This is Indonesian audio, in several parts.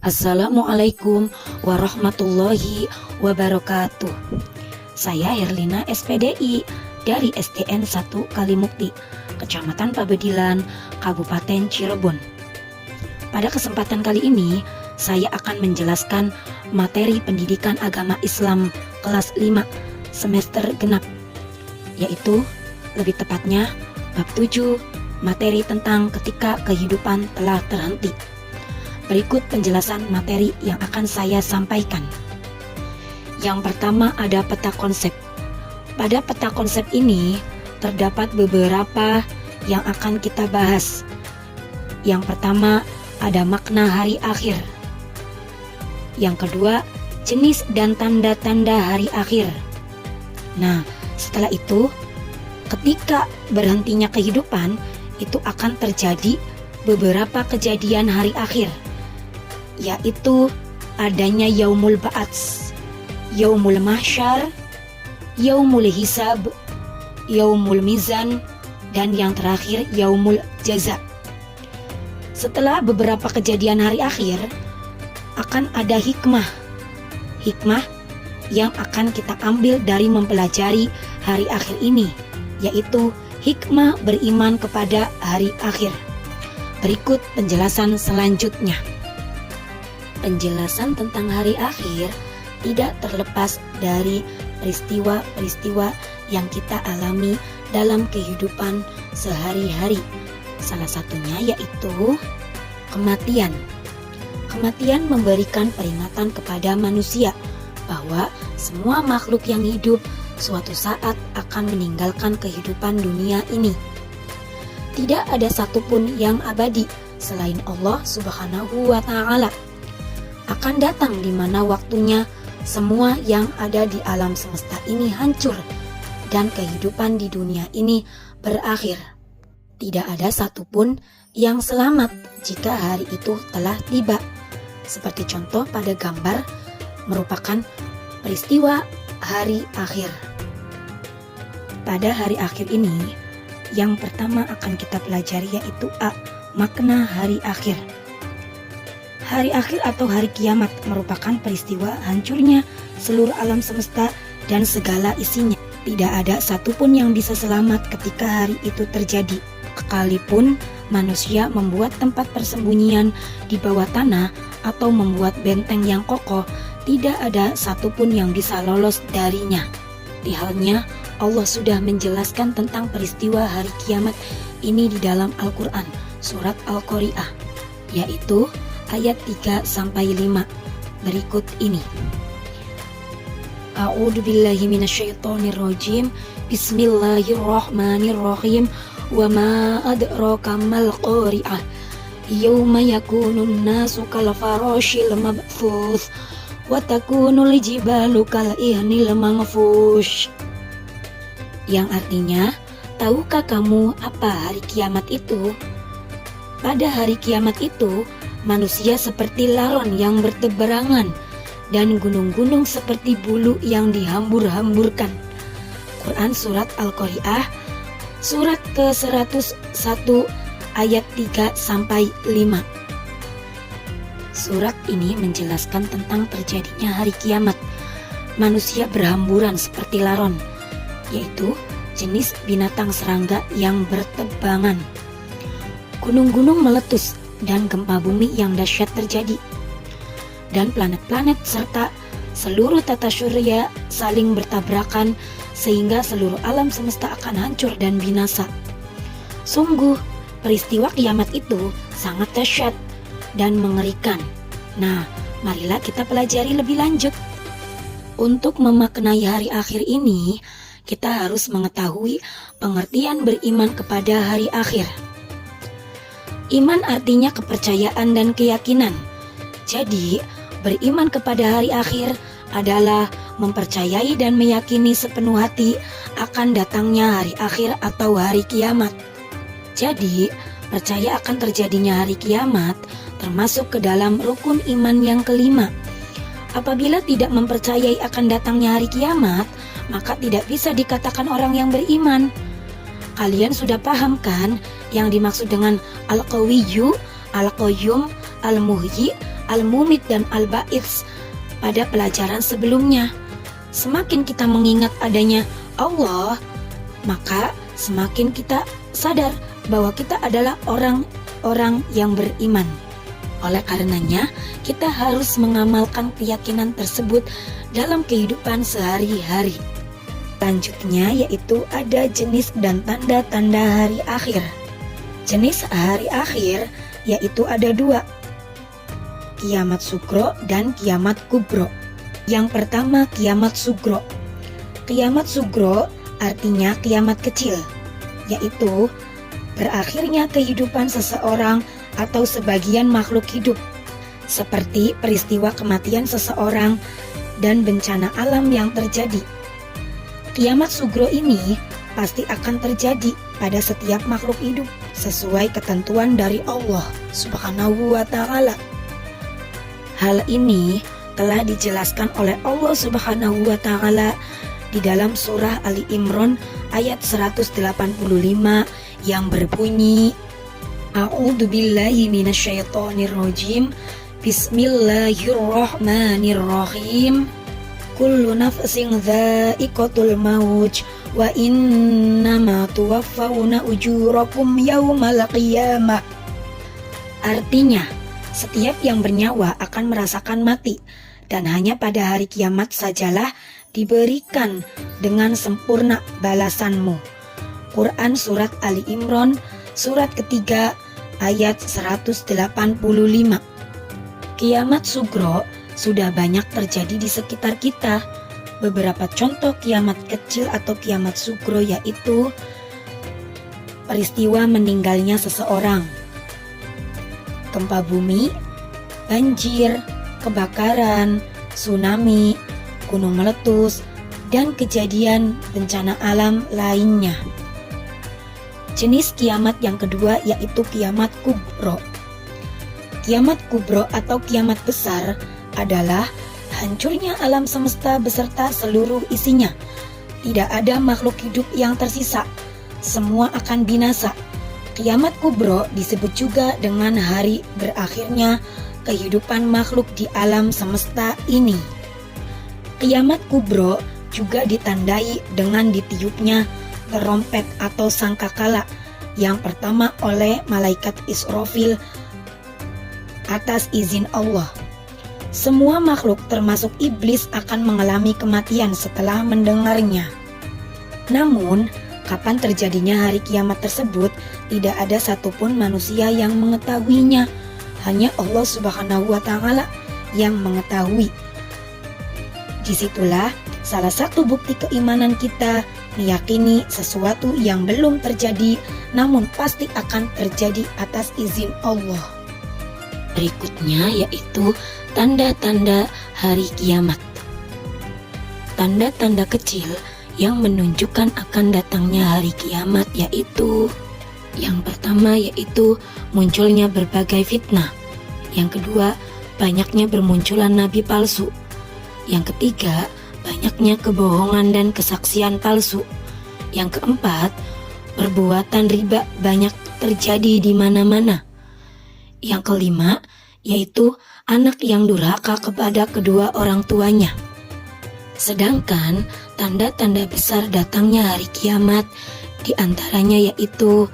Assalamualaikum warahmatullahi wabarakatuh. Saya Herlina SPDI dari SDN 1 Kalimukti, Kecamatan Pabedilan, Kabupaten Cirebon. Pada kesempatan kali ini, saya akan menjelaskan materi pendidikan agama Islam kelas 5 semester genap, yaitu lebih tepatnya bab 7, materi tentang ketika kehidupan telah terhenti. Berikut penjelasan materi yang akan saya sampaikan. Yang pertama ada peta konsep. Pada peta konsep ini terdapat beberapa yang akan kita bahas. Yang pertama ada makna hari akhir. Yang kedua, jenis dan tanda-tanda hari akhir. Nah, setelah itu, ketika berhentinya kehidupan, itu akan terjadi beberapa kejadian hari akhir, yaitu adanya yaumul ba'ats, yaumul mahsyar, yaumul hisab, yaumul mizan, dan yang terakhir yaumul jaza. Setelah beberapa kejadian hari akhir, akan ada hikmah yang akan kita ambil dari mempelajari hari akhir ini, yaitu hikmah beriman kepada hari akhir. Berikut penjelasan selanjutnya. Penjelasan tentang hari akhir tidak terlepas dari peristiwa-peristiwa yang kita alami dalam kehidupan sehari-hari. Salah satunya yaitu kematian. Kematian memberikan peringatan kepada manusia bahwa semua makhluk yang hidup suatu saat akan meninggalkan kehidupan dunia ini. Tidak ada satupun yang abadi selain Allah Subhanahu wa Ta'ala. Akan datang di mana waktunya semua yang ada di alam semesta ini hancur dan kehidupan di dunia ini berakhir. Tidak ada satupun yang selamat jika hari itu telah tiba. Seperti contoh pada gambar merupakan peristiwa hari akhir. Pada hari akhir ini, yang pertama akan kita pelajari yaitu A. Makna hari akhir. Hari akhir atau hari kiamat merupakan peristiwa hancurnya seluruh alam semesta dan segala isinya. Tidak ada satupun yang bisa selamat ketika hari itu terjadi. Sekalipun manusia membuat tempat persembunyian di bawah tanah atau membuat benteng yang kokoh, tidak ada satupun yang bisa lolos darinya. Di halnya Allah sudah menjelaskan tentang peristiwa hari kiamat ini di dalam Al-Quran, surat Al-Qari'ah, yaitu ayat 3-5 berikut ini. A'udzubillahi minasyaitonirrajim. Bismillahirrahmanirrahim. Wa ma adraka mal qari'ah. Yauma yakunun nasu kal farashil mabthus wa takunul jibalu kal ihnil manfush. Yang artinya, tahukah kamu apa hari kiamat itu? Pada hari kiamat itu, manusia seperti laron yang bertebarangan dan gunung-gunung seperti bulu yang dihambur-hamburkan. Quran surat Al-Qari'ah surat ke-101 ayat 3-5. Surat ini menjelaskan tentang terjadinya hari kiamat. Manusia berhamburan seperti laron, yaitu jenis binatang serangga yang bertebangan. Gunung-gunung meletus dan gempa bumi yang dahsyat terjadi. Dan planet-planet serta seluruh tata surya saling bertabrakan sehingga seluruh alam semesta akan hancur dan binasa. Sungguh, peristiwa kiamat itu sangat dahsyat dan mengerikan. Nah, marilah kita pelajari lebih lanjut. Untuk memaknai hari akhir ini, kita harus mengetahui pengertian beriman kepada hari akhir. Iman artinya kepercayaan dan keyakinan. Jadi, beriman kepada hari akhir adalah mempercayai dan meyakini sepenuh hati akan datangnya hari akhir atau hari kiamat. Jadi, percaya akan terjadinya hari kiamat termasuk ke dalam rukun iman yang kelima. Apabila tidak mempercayai akan datangnya hari kiamat, maka tidak bisa dikatakan orang yang beriman. Kalian sudah paham kan yang dimaksud dengan Al-Qawiyyu, Al-Qayyum, Al-Muhyi, Al-Mumit dan Al-Ba'its pada pelajaran sebelumnya. Semakin kita mengingat adanya Allah, maka semakin kita sadar bahwa kita adalah orang-orang yang beriman. Oleh karenanya, kita harus mengamalkan keyakinan tersebut dalam kehidupan sehari-hari. Selanjutnya yaitu ada jenis dan tanda-tanda hari akhir. Jenis hari akhir yaitu ada dua, kiamat sugro dan kiamat kubro. Yang pertama, kiamat sugro. Kiamat sugro artinya kiamat kecil, yaitu berakhirnya kehidupan seseorang atau sebagian makhluk hidup, seperti peristiwa kematian seseorang dan bencana alam yang terjadi. Kiamat sugro ini pasti akan terjadi pada setiap makhluk hidup sesuai ketentuan dari Allah Subhanahu wa Ta'ala. Hal ini telah dijelaskan oleh Allah Subhanahu wa Ta'ala di dalam surah Ali Imran ayat 185 yang berbunyi, A'udzubillahi minasyaitonirrajim, Bismillahirrahmanirrahim, Kullu nafsin dha'iqatul maut wa innama tuwaffawna ujurakum yaumal qiyamah. Artinya, setiap yang bernyawa akan merasakan mati, dan hanya pada hari kiamat sajalah diberikan dengan sempurna balasanmu. Quran Surat Ali Imran, surat ketiga, ayat 185. Kiamat sugro sudah banyak terjadi di sekitar kita. Beberapa contoh kiamat kecil atau kiamat sugro yaitu peristiwa meninggalnya seseorang, gempa bumi, banjir, kebakaran, tsunami, gunung meletus, dan kejadian bencana alam lainnya. Jenis kiamat yang kedua yaitu kiamat kubro. Kiamat kubro atau kiamat besar adalah hancurnya alam semesta beserta seluruh isinya. Tidak ada makhluk hidup yang tersisa. Semua akan binasa. Kiamat kubro disebut juga dengan hari berakhirnya kehidupan makhluk di alam semesta ini. Kiamat kubro juga ditandai dengan ditiupnya terompet atau sangkakala yang pertama oleh malaikat Israfil atas izin Allah. Semua makhluk termasuk iblis akan mengalami kematian setelah mendengarnya. Namun, kapan terjadinya hari kiamat tersebut tidak ada satupun manusia yang mengetahuinya. Hanya Allah Subhanahu wa Ta'ala yang mengetahui. Disitulah salah satu bukti keimanan kita meyakini sesuatu yang belum terjadi namun pasti akan terjadi atas izin Allah. Berikutnya yaitu tanda-tanda hari kiamat. Tanda-tanda kecil yang menunjukkan akan datangnya hari kiamat yaitu yang pertama yaitu munculnya berbagai fitnah. Yang kedua, banyaknya bermunculan nabi palsu. Yang ketiga, banyaknya kebohongan dan kesaksian palsu. Yang keempat, perbuatan riba banyak terjadi di mana-mana. Yang kelima, yaitu anak yang durhaka kepada kedua orang tuanya. Sedangkan tanda-tanda besar datangnya hari kiamat diantaranya yaitu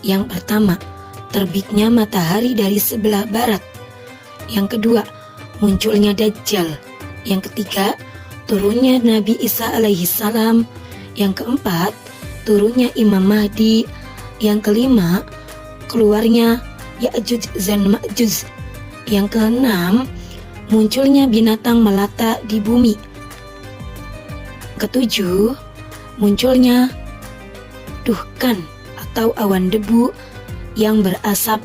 yang pertama, terbitnya matahari dari sebelah barat. Yang kedua, munculnya Dajjal. Yang ketiga, turunnya Nabi Isa alaihissalam. Yang keempat, turunnya Imam Mahdi. Yang kelima, keluarnya Ya'juj dan Ma'juj. Yang keenam, munculnya binatang melata di bumi. Ketujuh, munculnya duhkan atau awan debu yang berasap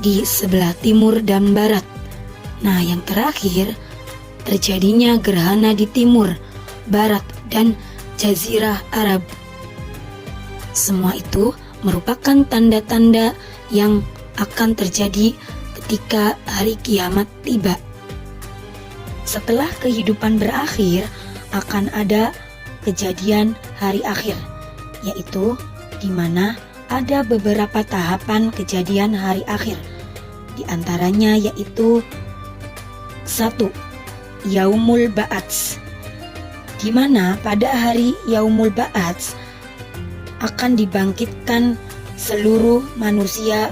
di sebelah timur dan barat. Nah, yang terakhir, terjadinya gerhana di timur, barat, dan jazirah Arab. Semua itu merupakan tanda-tanda yang akan terjadi ketika hari kiamat tiba. Setelah kehidupan berakhir, akan ada kejadian hari akhir, yaitu di mana ada beberapa tahapan kejadian hari akhir. Di antaranya yaitu 1. Yaumul Ba'ats, di mana pada hari Yaumul Ba'ats akan dibangkitkan seluruh manusia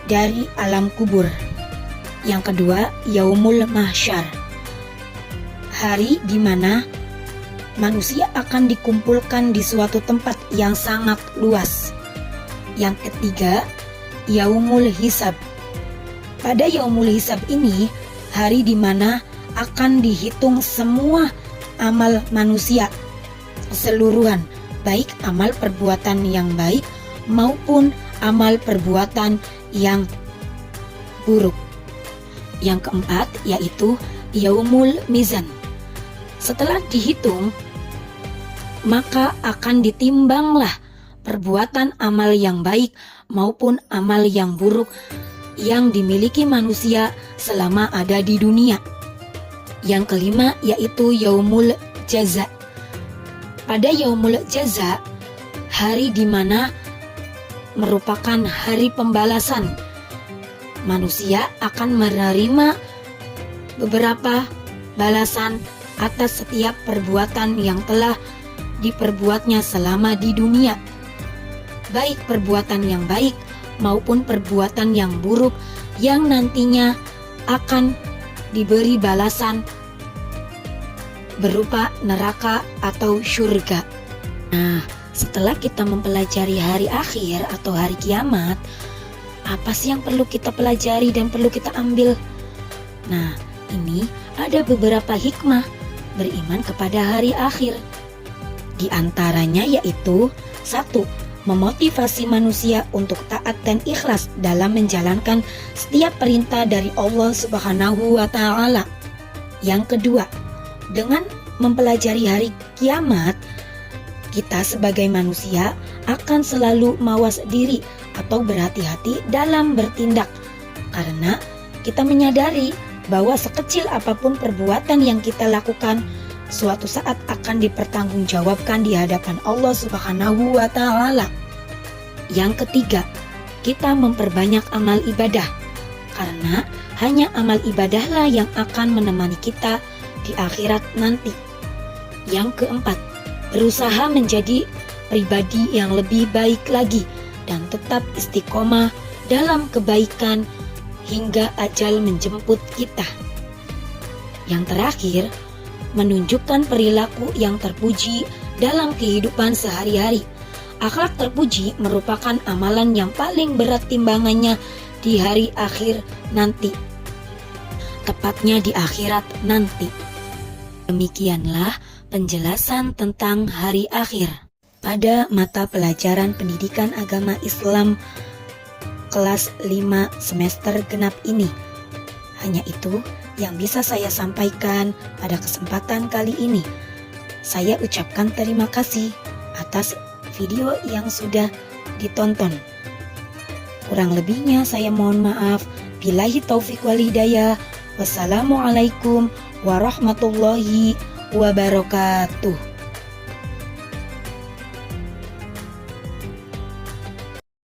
dari alam kubur. Yang kedua, Yaumul Mahsyar, hari di mana manusia akan dikumpulkan di suatu tempat yang sangat luas. Yang ketiga, Yaumul Hisab. Pada Yaumul Hisab ini, hari di mana akan dihitung semua amal manusia keseluruhan, baik amal perbuatan yang baik maupun amal perbuatan yang buruk. Yang keempat yaitu Yaumul Mizan. Setelah dihitung, maka akan ditimbanglah perbuatan amal yang baik maupun amal yang buruk yang dimiliki manusia selama ada di dunia. Yang kelima yaitu Yaumul Jaza. Pada Yaumul Jaza, hari di mana merupakan hari pembalasan, manusia akan menerima beberapa balasan atas setiap perbuatan yang telah diperbuatnya selama di dunia, baik perbuatan yang baik maupun perbuatan yang buruk yang nantinya akan diberi balasan berupa neraka atau surga. Nah, setelah kita mempelajari hari akhir atau hari kiamat, apa sih yang perlu kita pelajari dan perlu kita ambil? Nah, ini ada beberapa hikmah beriman kepada hari akhir. Di antaranya yaitu 1. Memotivasi manusia untuk taat dan ikhlas dalam menjalankan setiap perintah dari Allah Subhanahu wa Ta'ala. Yang kedua, dengan mempelajari hari kiamat, kita sebagai manusia akan selalu mawas diri atau berhati-hati dalam bertindak, karena kita menyadari bahwa sekecil apapun perbuatan yang kita lakukan, suatu saat akan dipertanggungjawabkan di hadapan Allah Subhanahu wa Ta'ala. Yang ketiga, kita memperbanyak amal ibadah, karena hanya amal ibadahlah yang akan menemani kita di akhirat nanti. Yang keempat, berusaha menjadi pribadi yang lebih baik lagi dan tetap istiqomah dalam kebaikan hingga ajal menjemput kita. Yang terakhir, menunjukkan perilaku yang terpuji dalam kehidupan sehari-hari. Akhlak terpuji merupakan amalan yang paling berat timbangannya di hari akhir nanti, tepatnya di akhirat nanti. Demikianlah penjelasan tentang hari akhir pada mata pelajaran pendidikan agama Islam kelas 5 semester genap ini. Hanya itu yang bisa saya sampaikan pada kesempatan kali ini. Saya ucapkan terima kasih atas video yang sudah ditonton. Kurang lebihnya saya mohon maaf. Billahi taufiq wal hidayah. Wassalamualaikum warahmatullahi wabarakatuh.